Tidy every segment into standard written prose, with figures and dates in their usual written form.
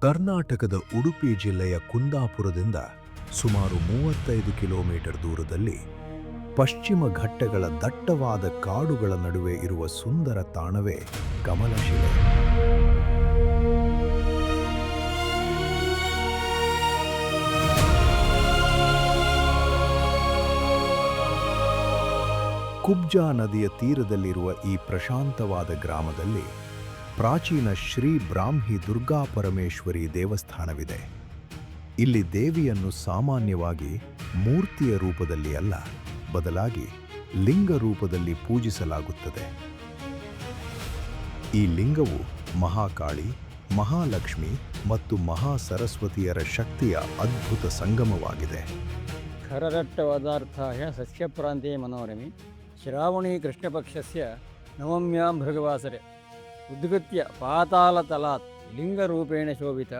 ಕರ್ನಾಟಕದ ಉಡುಪಿ ಜಿಲ್ಲೆಯ ಕುಂದಾಪುರದಿಂದ ಸುಮಾರು 35 ಕಿಲೋಮೀಟರ್ ದೂರದಲ್ಲಿ ಪಶ್ಚಿಮ ಘಟ್ಟಗಳ ದಟ್ಟವಾದ ಕಾಡುಗಳ ನಡುವೆ ಇರುವ ಸುಂದರ ತಾಣವೇ ಕಮಲಶಿಲೆ. ಕುಬ್ಜಾ ನದಿಯ ತೀರದಲ್ಲಿರುವ ಈ ಪ್ರಶಾಂತವಾದ ಗ್ರಾಮದಲ್ಲಿ ಪ್ರಾಚೀನ ಶ್ರೀ ಬ್ರಾಹ್ಮಿ ದುರ್ಗಾಪರಮೇಶ್ವರಿ ದೇವಸ್ಥಾನವಿದೆ. ಇಲ್ಲಿ ದೇವಿಯನ್ನು ಸಾಮಾನ್ಯವಾಗಿ ಮೂರ್ತಿಯ ರೂಪದಲ್ಲಿ ಅಲ್ಲ, ಬದಲಾಗಿ ಲಿಂಗ ರೂಪದಲ್ಲಿ ಪೂಜಿಸಲಾಗುತ್ತದೆ. ಈ ಲಿಂಗವು ಮಹಾಕಾಳಿ, ಮಹಾಲಕ್ಷ್ಮಿ ಮತ್ತು ಮಹಾಸರಸ್ವತಿಯರ ಶಕ್ತಿಯ ಅದ್ಭುತ ಸಂಗಮವಾಗಿದೆ. ಖರದಟ್ಟವದಾರ್ಥಾಯ ಸಸ್ಯಪ್ರಾಂತೆ ಮನೋರಮಿ ಶ್ರಾವಣಿ ಕೃಷ್ಣಪಕ್ಷಸ್ಯ ನವಮ್ಯಾಂ ಭೃಗವಾಸರೆ ಉದ್ಗತ್ಯ ಪಾತಾಳತಲಾತ್ ಲಿಂಗರೂಪೇಣ ಶೋಭಿತ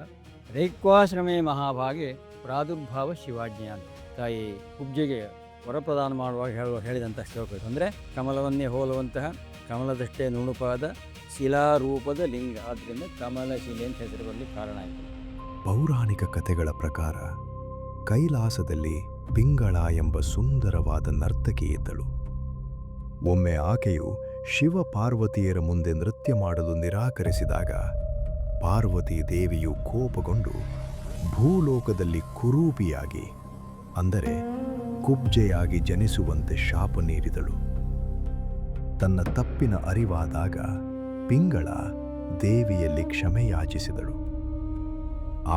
ರೈಕ್ವಾಶ್ರಮೇ ಮಹಾಭಾಗೆ ಪ್ರಾದುರ್ಭಾವ ಶಿವಾಜ್ಞಾ. ತಾಯಿ ಕುಬ್ಜೆಗೆ ವರಪ್ರದಾನ ಮಾಡುವಾಗ ಹೇಳಿದಂಥ ಶ್ಲೋಕ. ಅಂದರೆ ಕಮಲವನ್ನೇ ಹೋಲುವಂತಹ ಕಮಲದಷ್ಟೇ ನುಣುಪಾದ ಶಿಲಾರೂಪದ ಲಿಂಗ, ಆದ್ದರಿಂದ ಕಮಲಶಿಲೆ ಅಂತ ಹೆಸರು ಬರಲಿ ಕಾರಣ ಆಯಿತು. ಪೌರಾಣಿಕ ಕಥೆಗಳ ಪ್ರಕಾರ ಕೈಲಾಸದಲ್ಲಿ ಪಿಂಗಳ ಎಂಬ ಸುಂದರವಾದ ನರ್ತಕಿ ಇದ್ದಳು. ಒಮ್ಮೆ ಆಕೆಯು ಶಿವ ಪಾರ್ವತಿಯರ ಮುಂದೆ ನೃತ್ಯ ಮಾಡಲು ನಿರಾಕರಿಸಿದಾಗ ಪಾರ್ವತಿ ದೇವಿಯು ಕೋಪಗೊಂಡು ಭೂಲೋಕದಲ್ಲಿ ಕುರೂಪಿಯಾಗಿ, ಅಂದರೆ ಕುಬ್ಜೆಯಾಗಿ ಜನಿಸುವಂತೆ ಶಾಪ ನೀಡಿದಳು. ತನ್ನ ತಪ್ಪಿನ ಅರಿವಾದಾಗ ಪಿಂಗಳ ದೇವಿಯಲ್ಲಿ ಕ್ಷಮೆಯಾಚಿಸಿದಳು.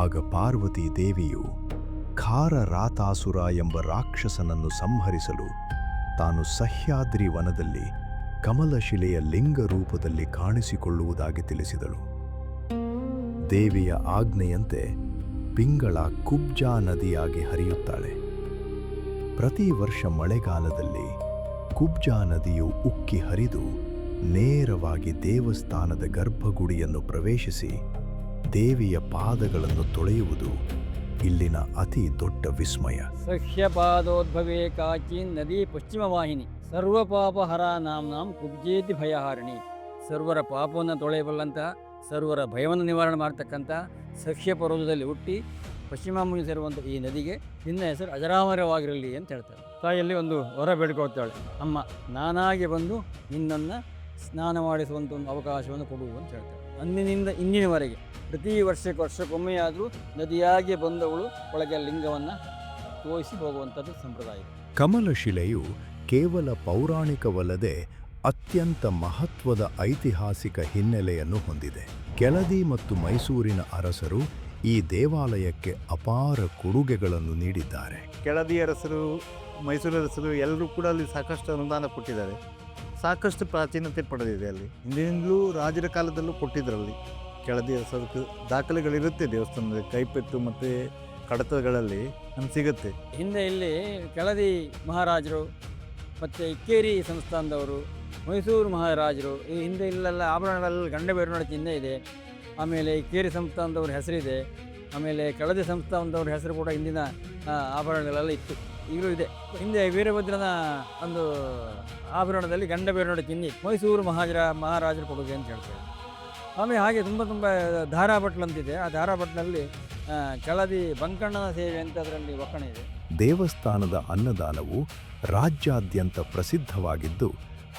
ಆಗ ಪಾರ್ವತಿ ದೇವಿಯು ಖಾರರಾತಾಸುರ ಎಂಬ ರಾಕ್ಷಸನನ್ನು ಸಂಹರಿಸಲು ತಾನು ಸಹ್ಯಾದ್ರಿ ವನದಲ್ಲಿ ಕಮಲಶಿಲೆಯ ಲಿಂಗ ರೂಪದಲ್ಲಿ ಕಾಣಿಸಿಕೊಳ್ಳುವುದಾಗಿ ತಿಳಿಸಿದಳು. ದೇವಿಯ ಆಜ್ಞೆಯಂತೆ ಪಿಂಗಳ ಕುಬ್ಜಾ ನದಿಯಾಗಿ ಹರಿಯುತ್ತಾಳೆ. ಪ್ರತಿ ವರ್ಷ ಮಳೆಗಾಲದಲ್ಲಿ ಕುಬ್ಜಾ ನದಿಯು ಉಕ್ಕಿ ಹರಿದು ನೇರವಾಗಿ ದೇವಸ್ಥಾನದ ಗರ್ಭಗುಡಿಯನ್ನು ಪ್ರವೇಶಿಸಿ ದೇವಿಯ ಪಾದಗಳನ್ನು ತೊಳೆಯುವುದು ಇಲ್ಲಿನ ಅತಿ ದೊಡ್ಡ ವಿಸ್ಮಯ. ಸಹ್ಯಪಾದೋದ್ಭವೇ ಕಾಚಿ ನದಿ ಪಶ್ಚಿಮ ವಾಹಿನಿ ಸರ್ವಪಾಪಹರ ನಾಮ್ನಾಂ ಕುಬ್ಜೇತಿ ಭಯಹಾರಿಣಿ. ಸರ್ವರ ಪಾಪವನ್ನು ತೊಳೆಯಬಲ್ಲಂತಹ, ಸರ್ವರ ಭಯವನ್ನು ನಿವಾರಣೆ ಮಾಡ್ತಕ್ಕಂಥ ಸಹ್ಯ ಪರ್ವತದಲ್ಲಿ ಹುಟ್ಟಿ ಪಶ್ಚಿಮ ಮುಗಿ ಸೇರುವಂಥ ಈ ನದಿಗೆ ನಿನ್ನ ಹೆಸರು ಅಜರಾಮರವಾಗಿರಲಿ ಅಂತ ಹೇಳ್ತಾರೆ. ತಾಯಿಯಲ್ಲಿ ಒಂದು ವರ ಬೇಡ್ಕೊಳ್ತಾಳೆ, ಅಮ್ಮ ನಾನಾಗಿ ಬಂದು ನಿನ್ನನ್ನು ಸ್ನಾನ ಮಾಡಿಸುವಂಥ ಒಂದು ಅವಕಾಶವನ್ನು ಕೊಡುವು ಅಂತ ಹೇಳ್ತಾರೆ. ಅಂದಿನಿಂದ ಇಂದಿನವರೆಗೆ ಪ್ರತಿ ವರ್ಷಕ್ಕೊಮ್ಮೆಯಾದರೂ ನದಿಯಾಗಿ ಬಂದವಳು ಒಳಗೆ ಲಿಂಗವನ್ನು ತೋರಿಸಿ ಹೋಗುವಂಥದ್ದು ಸಂಪ್ರದಾಯ. ಕಮಲಶಿಲೆಯು ಕೇವಲ ಪೌರಾಣಿಕವಲ್ಲದೆ ಅತ್ಯಂತ ಮಹತ್ವದ ಐತಿಹಾಸಿಕ ಹಿನ್ನೆಲೆಯನ್ನು ಹೊಂದಿದೆ. ಕೆಳದಿ ಮತ್ತು ಮೈಸೂರಿನ ಅರಸರು ಈ ದೇವಾಲಯಕ್ಕೆ ಅಪಾರ ಕೊಡುಗೆಗಳನ್ನು ನೀಡಿದ್ದಾರೆ. ಕೆಳದಿ ಅರಸರು, ಮೈಸೂರು ಅರಸರು ಎಲ್ಲರೂ ಕೂಡ ಅಲ್ಲಿ ಸಾಕಷ್ಟು ಅನುದಾನ ಕೊಟ್ಟಿದ್ದಾರೆ. ಸಾಕಷ್ಟು ಪ್ರಾಚೀನತೆ ಪಡೆದಿದೆ. ಅಲ್ಲಿ ಹಿಂದಿನಿಂದಲೂ ರಾಜರ ಕಾಲದಲ್ಲೂ ಕೊಟ್ಟಿದ್ದರಲ್ಲಿ ಕೆಳದಿ ಅರಸರು ದಾಖಲೆಗಳಿರುತ್ತೆ ದೇವಸ್ಥಾನದ ಕೈಪೆಟ್ಟು ಮತ್ತು ಕಡತಗಳಲ್ಲಿ ನಮ್ಗೆ ಸಿಗುತ್ತೆ. ಹಿಂದೆ ಇಲ್ಲಿ ಕೆಳದಿ ಮಹಾರಾಜರು ಮತ್ತು ಇಕ್ಕೇರಿ ಸಂಸ್ಥಾನದವರು, ಮೈಸೂರು ಮಹಾರಾಜರು, ಈ ಹಿಂದೆ ಇಲ್ಲೆಲ್ಲ ಆಭರಣಗಳಲ್ಲಿ ಗಂಡಬೇರುನೊಡ ಚಿಹ್ನೆ ಇದೆ. ಆಮೇಲೆ ಇಕ್ಕೇರಿ ಸಂಸ್ಥಾನದವ್ರ ಹೆಸರಿದೆ. ಆಮೇಲೆ ಕೆಳದಿ ಸಂಸ್ಥಾನದವ್ರ ಹೆಸರು ಕೂಡ ಹಿಂದಿನ ಆಭರಣಗಳೆಲ್ಲ ಇತ್ತು, ಈಗಲೂ ಇದೆ. ಹಿಂದೆ ವೀರಭದ್ರನ ಒಂದು ಆಭರಣದಲ್ಲಿ ಗಂಡಬೇರುನೊಡ ಚಿಹ್ನೆ ಮೈಸೂರು ಮಹಾರಾಜರ ಕೊಡುಗೆ ಅಂತ ಹೇಳ್ತಾರೆ. ಆಮೇಲೆ ಹಾಗೆ ತುಂಬ ಧಾರಾಬಟ್ಲು ಅಂತಿದೆ. ಆ ಧಾರಾಬಟ್ಲಲ್ಲಿ ಕೆಳದಿ ಬಂಕಣ್ಣನ ಸೇವೆ ಅಂತ ಅದರಲ್ಲಿ ಒಕ್ಕಣ ಇದೆ. ದೇವಸ್ಥಾನದ ಅನ್ನದಾನವು ರಾಜ್ಯಾದ್ಯಂತ ಪ್ರಸಿದ್ಧವಾಗಿದ್ದು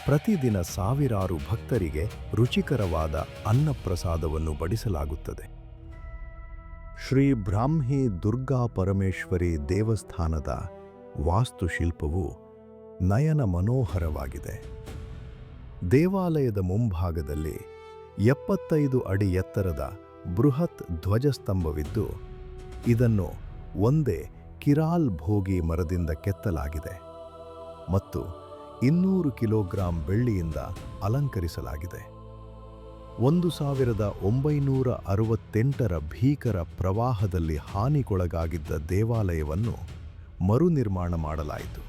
ಪ್ರತಿದಿನ ಸಾವಿರಾರು ಭಕ್ತರಿಗೆ ರುಚಿಕರವಾದ ಅನ್ನಪ್ರಸಾದವನ್ನು ಬಡಿಸಲಾಗುತ್ತದೆ. ಶ್ರೀ ಬ್ರಾಹ್ಮಿ ದುರ್ಗಾ ಪರಮೇಶ್ವರಿ ದೇವಸ್ಥಾನದ ವಾಸ್ತುಶಿಲ್ಪವು ನಯನ ಮನೋಹರವಾಗಿದೆ. ದೇವಾಲಯದ ಮುಂಭಾಗದಲ್ಲಿ 75 ಅಡಿ ಎತ್ತರದ ಬೃಹತ್ ಧ್ವಜಸ್ತಂಭವಿದ್ದು ಇದನ್ನು ಒಂದೇ ಕಿರಾಲ್ ಭೋಗಿ ಮರದಿಂದ ಕೆತ್ತಲಾಗಿದೆ ಮತ್ತು 200 ಕಿಲೋಗ್ರಾಂ ಬೆಳ್ಳಿಯಿಂದ ಅಲಂಕರಿಸಲಾಗಿದೆ. 1968ರ ಭೀಕರ ಪ್ರವಾಹದಲ್ಲಿ ಹಾನಿಗೊಳಗಾಗಿದ್ದ ದೇವಾಲಯವನ್ನು ಮರುನಿರ್ಮಾಣ ಮಾಡಲಾಯಿತು.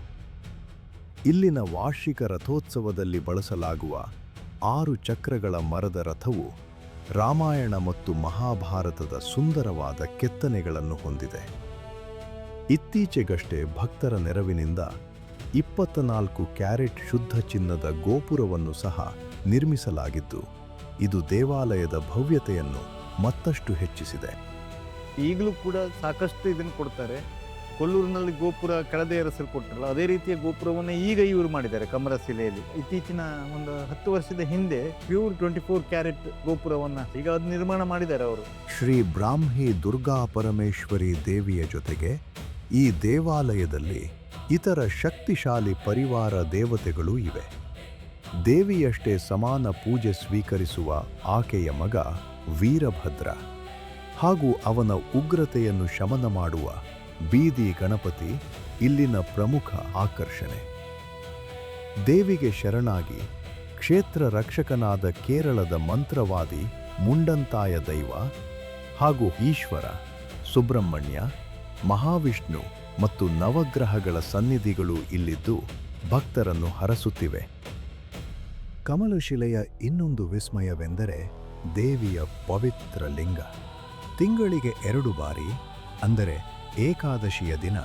ಇಲ್ಲಿನ ವಾರ್ಷಿಕ ರಥೋತ್ಸವದಲ್ಲಿ ಬಳಸಲಾಗುವ 6 ಚಕ್ರಗಳ ಮರದ ರಥವು ರಾಮಾಯಣ ಮತ್ತು ಮಹಾಭಾರತದ ಸುಂದರವಾದ ಕೆತ್ತನೆಗಳನ್ನು ಹೊಂದಿದೆ. ಇತ್ತೀಚೆಗಷ್ಟೇ ಭಕ್ತರ ನೆರವಿನಿಂದ 24 ಕ್ಯಾರೆಟ್ ಶುದ್ಧ ಚಿನ್ನದ ಗೋಪುರವನ್ನು ಸಹ ನಿರ್ಮಿಸಲಾಗಿದ್ದು ಇದು ದೇವಾಲಯದ ಭವ್ಯತೆಯನ್ನು ಮತ್ತಷ್ಟು ಹೆಚ್ಚಿಸಿದೆ. ಈಗಲೂ ಕೂಡ ಸಾಕಷ್ಟು ಇದನ್ನು ಕೊಡ್ತಾರೆ. ಕೊಲ್ಲೂರಿನಲ್ಲಿ ಗೋಪುರ ಕೆಳದಿ ಅರಸರು ಕೊಟ್ಟರಲ್ಲ, ಅದೇ ರೀತಿಯ ಗೋಪುರವನ್ನು ಈಗ ಇವರು ಮಾಡಿದ್ದಾರೆ ಕಮರಶಿಲೆಯಲ್ಲಿ. ಇತ್ತೀಚಿನ ಒಂದು 10 ವರ್ಷದ ಹಿಂದೆ ಪ್ಯೂರ್ 24 ಕ್ಯಾರೆಟ್ ಗೋಪುರವನ್ನು ಈಗ ಅದು ನಿರ್ಮಾಣ ಮಾಡಿದ್ದಾರೆ ಅವರು. ಶ್ರೀ ಬ್ರಾಹ್ಮಿ ದುರ್ಗಾ ಪರಮೇಶ್ವರಿ ದೇವಿಯ ಜೊತೆಗೆ ಈ ದೇವಾಲಯದಲ್ಲಿ ಇತರ ಶಕ್ತಿಶಾಲಿ ಪರಿವಾರ ದೇವತೆಗಳೂ ಇವೆ. ದೇವಿಯಷ್ಟೇ ಸಮಾನ ಪೂಜೆ ಸ್ವೀಕರಿಸುವ ಆಕೆಯ ಮಗ ವೀರಭದ್ರ ಹಾಗೂ ಅವನ ಉಗ್ರತೆಯನ್ನು ಶಮನ ಮಾಡುವ ಬೀದಿ ಗಣಪತಿ ಇಲ್ಲಿನ ಪ್ರಮುಖ ಆಕರ್ಷಣೆ. ದೇವಿಗೆ ಶರಣಾಗಿ ಕ್ಷೇತ್ರ ರಕ್ಷಕನಾದ ಕೇರಳದ ಮಂತ್ರವಾದಿ ಮುಂಡಂತಾಯ ದೈವ ಹಾಗೂ ಈಶ್ವರ, ಸುಬ್ರಹ್ಮಣ್ಯ, ಮಹಾವಿಷ್ಣು ಮತ್ತು ನವಗ್ರಹಗಳ ಸನ್ನಿಧಿಗಳು ಇಲ್ಲಿದ್ದು ಭಕ್ತರನ್ನು ಹರಸುತ್ತಿವೆ. ಕಮಲಶಿಲೆಯ ಇನ್ನೊಂದು ವಿಸ್ಮಯವೆಂದರೆ ದೇವಿಯ ಪವಿತ್ರ ಲಿಂಗ. ತಿಂಗಳಿಗೆ 2 ಬಾರಿ, ಅಂದರೆ ಏಕಾದಶಿಯ ದಿನ,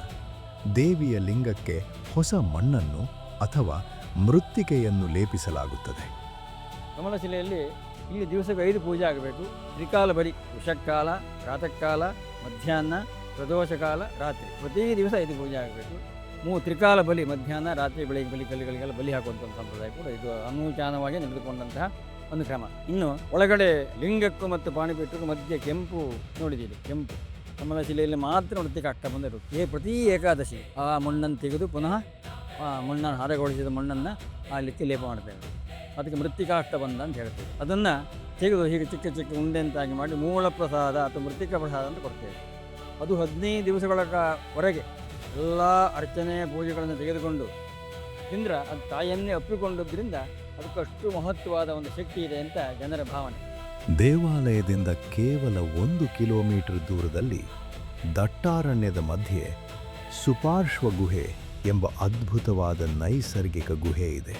ದೇವಿಯ ಲಿಂಗಕ್ಕೆ ಹೊಸ ಮಣ್ಣನ್ನು ಅಥವಾ ಮೃತ್ತಿಕೆಯನ್ನು ಲೇಪಿಸಲಾಗುತ್ತದೆ. ಕಮಲಶಿಲೆಯಲ್ಲಿ ಇಲ್ಲಿ ದಿವಸಕ್ಕೆ 5 ಪೂಜೆ ಆಗಬೇಕು. ತ್ರಿಕಾಲ ಬಲಿ, ಉಷಕ್ಕಾಲ, ಪ್ರಾತಃಕಾಲ, ಮಧ್ಯಾಹ್ನ, ಪ್ರದೋಷಕಾಲ, ರಾತ್ರಿ. ಪ್ರತಿ ದಿವಸ 5 ಪೂಜೆ ಆಗಬೇಕು. 3 ತ್ರಿಕಾಲ ಬಲಿ, ಮಧ್ಯಾಹ್ನ, ರಾತ್ರಿ, ಬೆಳಗ್ಗೆ ಬಲಿ, ಕಲ್ಲಿಗಳಿಗೆಲ್ಲ ಬಲಿ ಹಾಕುವಂಥ ಒಂದು ಸಂಪ್ರದಾಯ ಕೂಡ ಇದು ಅನೂಚಾನವಾಗಿ ನಡೆದುಕೊಂಡಂತಹ ಒಂದು ಕ್ರಮ. ಇನ್ನು ಒಳಗಡೆ ಲಿಂಗಕ್ಕೂ ಮತ್ತು ಪಾಣಿಪೀಠಕ್ಕೂ ಮಧ್ಯೆ ಕೆಂಪು ನೋಡಿದ್ದೀರಿ, ಕೆಂಪು ಕಮಲಶಿಲೆಯಲ್ಲಿ ಮಾತ್ರ ನೋಡಲಿಕ್ಕೆ ಆಗ್ತಾ ಬಂದಿರುತ್ತೆ. ಪ್ರತಿ ಏಕಾದಶಿ ಆ ಮಣ್ಣನ್ನು ತೆಗೆದು ಪುನಃ ಆ ಮಣ್ಣನ್ನು ಹರಗೊಳಿಸಿದ ಮಣ್ಣನ್ನು ಅಲ್ಲಿ ಲೇಪ ಮಾಡ್ತೇವೆ. ಅದಕ್ಕೆ ಮೃತ್ತಿಕಾಷ್ಟ ಬಂದ ಅಂತ ಹೇಳ್ತೇವೆ. ಅದನ್ನು ತೆಗೆದು ಹೀಗೆ ಚಿಕ್ಕ ಚಿಕ್ಕ ಉಂಡೆಂತಾಗಿ ಮಾಡಿ ಮೂಲ ಪ್ರಸಾದ ಅಥವಾ ಮೃತ್ತಿಕಾ ಪ್ರಸಾದ ಅಂತ ಕೊಡ್ತೇವೆ. ಅದು 15 ದಿವಸಗಳವರೆಗೆ ಎಲ್ಲ ಅರ್ಚನೆ ಪೂಜೆಗಳನ್ನು ತೆಗೆದುಕೊಂಡು ತಿಂದ್ರೆ ಅದು ತಾಯಿಯನ್ನೇ ಒಪ್ಪಿಕೊಂಡದ್ರಿಂದ ಅದಕ್ಕಷ್ಟು ಮಹತ್ವವಾದ ಒಂದು ಶಕ್ತಿ ಇದೆ ಅಂತ ಜನರ ಭಾವನೆ. ದೇವಾಲಯದಿಂದ ಕೇವಲ 1 ಕಿಲೋಮೀಟರ್ ದೂರದಲ್ಲಿ ದಟ್ಟಾರಣ್ಯದ ಮಧ್ಯೆ ಸುಪಾರ್ಶ್ವ ಗುಹೆ ಎಂಬ ಅದ್ಭುತವಾದ ನೈಸರ್ಗಿಕ ಗುಹೆ ಇದೆ.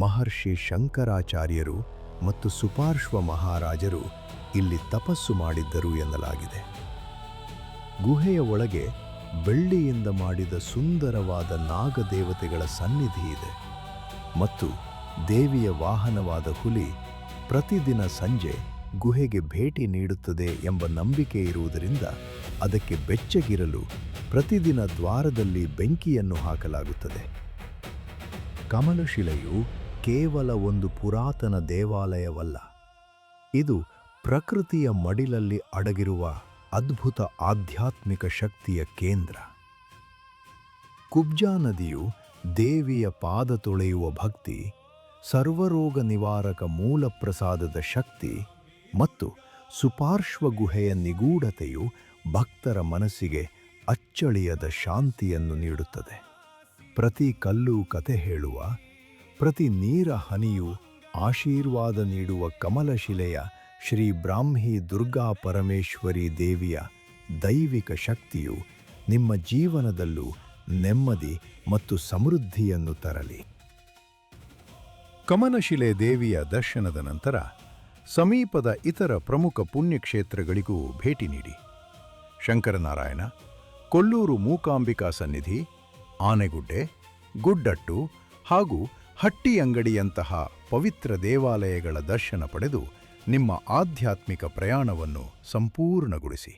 ಮಹರ್ಷಿ ಶಂಕರಾಚಾರ್ಯರು ಮತ್ತು ಸುಪಾರ್ಶ್ವ ಮಹಾರಾಜರು ಇಲ್ಲಿ ತಪಸ್ಸು ಮಾಡಿದ್ದರು ಎನ್ನಲಾಗಿದೆ. ಗುಹೆಯ ಒಳಗೆ ಬೆಳ್ಳಿಯಿಂದ ಮಾಡಿದ ಸುಂದರವಾದ ನಾಗದೇವತೆಗಳ ಸನ್ನಿಧಿ ಇದೆ ಮತ್ತು ದೇವಿಯ ವಾಹನವಾದ ಹುಲಿ ಪ್ರತಿದಿನ ಸಂಜೆ ಗುಹೆಗೆ ಭೇಟಿ ನೀಡುತ್ತದೆ ಎಂಬ ನಂಬಿಕೆ ಇರುವುದರಿಂದ ಅದಕ್ಕೆ ಬೆಚ್ಚಗಿರಲು ಪ್ರತಿದಿನ ದ್ವಾರದಲ್ಲಿ ಬೆಂಕಿಯನ್ನು ಹಾಕಲಾಗುತ್ತದೆ. ಕಮಲಶಿಲೆಯು ಕೇವಲ ಒಂದು ಪುರಾತನ ದೇವಾಲಯವಲ್ಲ, ಇದು ಪ್ರಕೃತಿಯ ಮಡಿಲಲ್ಲಿ ಅಡಗಿರುವ ಅದ್ಭುತ ಆಧ್ಯಾತ್ಮಿಕ ಶಕ್ತಿಯ ಕೇಂದ್ರ. ಕುಬ್ಜಾ ನದಿಯು ದೇವಿಯ ಪಾದ ತೊಳೆಯುವ ಭಕ್ತಿ, ಸರ್ವರೋಗ ನಿವಾರಕ ಮೂಲ ಪ್ರಸಾದದ ಶಕ್ತಿ ಮತ್ತು ಸುಪಾರ್ಶ್ವ ಗುಹೆಯ ನಿಗೂಢತೆಯು ಭಕ್ತರ ಮನಸ್ಸಿಗೆ ಅಚ್ಚಳಿಯದ ಶಾಂತಿಯನ್ನು ನೀಡುತ್ತದೆ. ಪ್ರತಿ ಕಲ್ಲು ಕತೆ ಹೇಳುವ, ಪ್ರತಿ ನೀರ ಹನಿಯು ಆಶೀರ್ವಾದ ನೀಡುವ ಕಮಲಶಿಲೆಯ ಶ್ರೀ ಬ್ರಾಹ್ಮಿ ದುರ್ಗಾ ಪರಮೇಶ್ವರಿ ದೇವಿಯ ದೈವಿಕ ಶಕ್ತಿಯು ನಿಮ್ಮ ಜೀವನದಲ್ಲೂ ನೆಮ್ಮದಿ ಮತ್ತು ಸಮೃದ್ಧಿಯನ್ನು ತರಲಿ. ಕಮಲಶಿಲೆ ದೇವಿಯ ದರ್ಶನದ ನಂತರ ಸಮೀಪದ ಇತರ ಪ್ರಮುಖ ಪುಣ್ಯಕ್ಷೇತ್ರಗಳಿಗೂ ಭೇಟಿ ನೀಡಿ. ಶಂಕರನಾರಾಯಣ, ಕೊಲ್ಲೂರು ಮೂಕಾಂಬಿಕಾ ಸನ್ನಿಧಿ, ಆನೆಗುಡ್ಡೆ, ಗುಡ್ಡಟ್ಟು ಹಾಗೂ ಹಟ್ಟಿಯಂಗಡಿಯಂತಹ ಪವಿತ್ರ ದೇವಾಲಯಗಳ ದರ್ಶನ ಪಡೆದು ನಿಮ್ಮ ಆಧ್ಯಾತ್ಮಿಕ ಪ್ರಯಾಣವನ್ನು ಸಂಪೂರ್ಣಗೊಳಿಸಿ.